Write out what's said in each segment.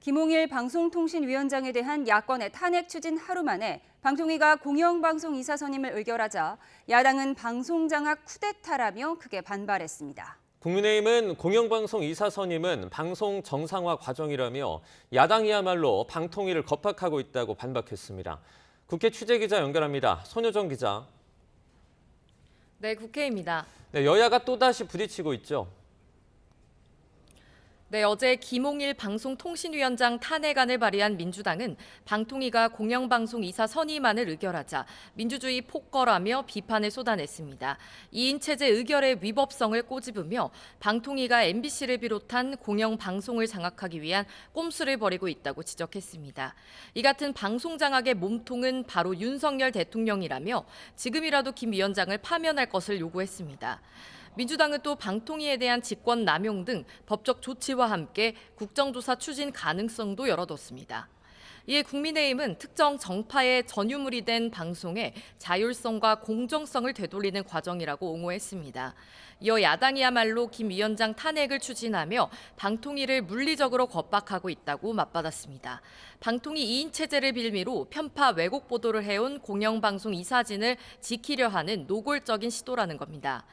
김홍일 방송통신위원장에 대한 야권의 탄핵 추진 하루 만에 방통위가 공영방송 이사 선임을 의결하자 야당은 방송장악 쿠데타라며 크게 반발했습니다. 국민의힘은 공영방송 이사 선임은 방송 정상화 과정이라며 야당이야말로 방통위를 겁박하고 있다고 반박했습니다. 국회 취재기자 연결합니다. 손효정 기자. 네, 국회입니다. 네, 여야가 또다시 부딪히고 있죠. 네, 어제 김홍일 방송통신위원장 탄핵안을 발의한 민주당은 방통위가 공영방송 이사 선임안을 의결하자 민주주의 폭거라며 비판을 쏟아냈습니다. 2인 체제 의결의 위법성을 꼬집으며 방통위가 MBC를 비롯한 공영방송을 장악하기 위한 꼼수를 벌이고 있다고 지적했습니다. 이 같은 방송 장악의 몸통은 바로 윤석열 대통령이라며 지금이라도 김 위원장을 파면할 것을 요구했습니다. 민주당은 또 방통위에 대한 직권 남용 등 법적 조치와 함께 국정조사 추진 가능성도 열어뒀습니다. 이에 국민의힘은 특정 정파의 전유물이 된 방송의 자율성과 공정성을 되돌리는 과정이라고 옹호했습니다. 이어 야당이야말로 김 위원장 탄핵을 추진하며 방통위를 물리적으로 겁박하고 있다고 맞받았습니다. 방통위 2인 체제를 빌미로 편파 왜곡 보도를 해온 공영방송 이사진을 지키려 하는 노골적인 시도라는 겁니다.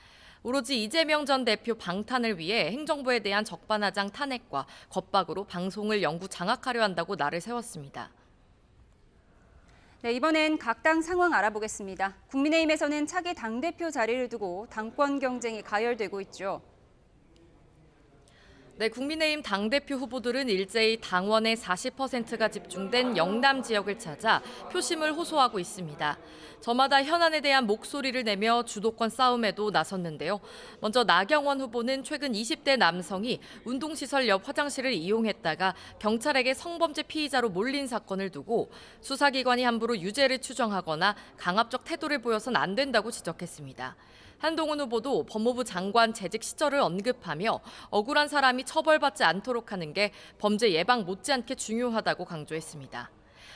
오로지 이재명 전 대표 방탄을 위해 행정부에 대한 적반하장 탄핵과 겁박으로 방송을 영구 장악하려 한다고 날을 세웠습니다. 네, 이번엔 각 당 상황 알아보겠습니다. 국민의힘에서는 차기 당대표 자리를 두고 당권 경쟁이 가열되고 있죠. 네, 국민의힘 당대표 후보들은 일제히 당원의 40%가 집중된 영남 지역을 찾아 표심을 호소하고 있습니다. 저마다 현안에 대한 목소리를 내며 주도권 싸움에도 나섰는데요. 먼저 나경원 후보는 최근 20대 남성이 운동시설 옆 화장실을 이용했다가 경찰에게 성범죄 피의자로 몰린 사건을 두고 수사기관이 함부로 유죄를 추정하거나 강압적 태도를 보여선 안 된다고 지적했습니다. 한동훈 후보도 법무부 장관 재직 시절을 언급하며 억울한 사람이 처벌받지 않도록 하는 게 범죄 예방 못지않게 중요하다고 강조했습니다.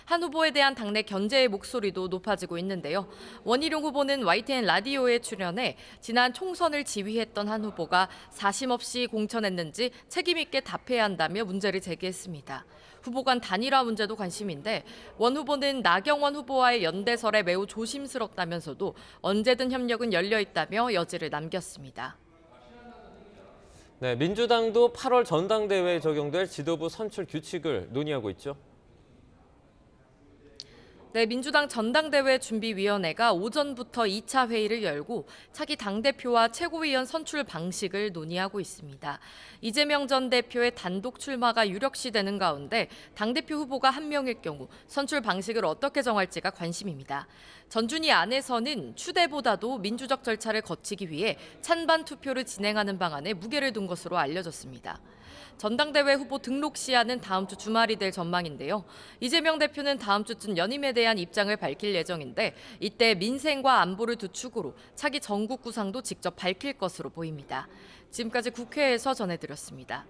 한 후보에 대한 당내 견제의 목소리도 높아지고 있는데요. 원희룡 후보는 YTN 라디오에 출연해 지난 총선을 지휘했던 한 후보가 사심 없이 공천했는지 책임 있게 답해야 한다며 문제를 제기했습니다. 후보 간 단일화 문제도 관심인데 원 후보는 나경원 후보와의 연대설에 매우 조심스럽다면서도 언제든 협력은 열려 있다며 여지를 남겼습니다. 네, 민주당도 8월 전당대회에 적용될 지도부 선출 규칙을 논의하고 있죠. 네, 민주당 전당대회 준비위원회가 오전부터 2차 회의를 열고 차기 당대표와 최고위원 선출 방식을 논의하고 있습니다. 이재명 전 대표의 단독 출마가 유력시되는 가운데 당대표 후보가 한 명일 경우 선출 방식을 어떻게 정할지가 관심입니다. 전준희 안에서는 추대보다도 민주적 절차를 거치기 위해 찬반 투표를 진행하는 방안에 무게를 둔 것으로 알려졌습니다. 전당대회 후보 등록 시한은 다음 주 주말이 될 전망인데요. 이재명 대표는 다음 주쯤 연임에 대한 입장을 밝힐 예정인데 이때 민생과 안보를 두 축으로 차기 전국 구상도 직접 밝힐 것으로 보입니다. 지금까지 국회에서 전해드렸습니다.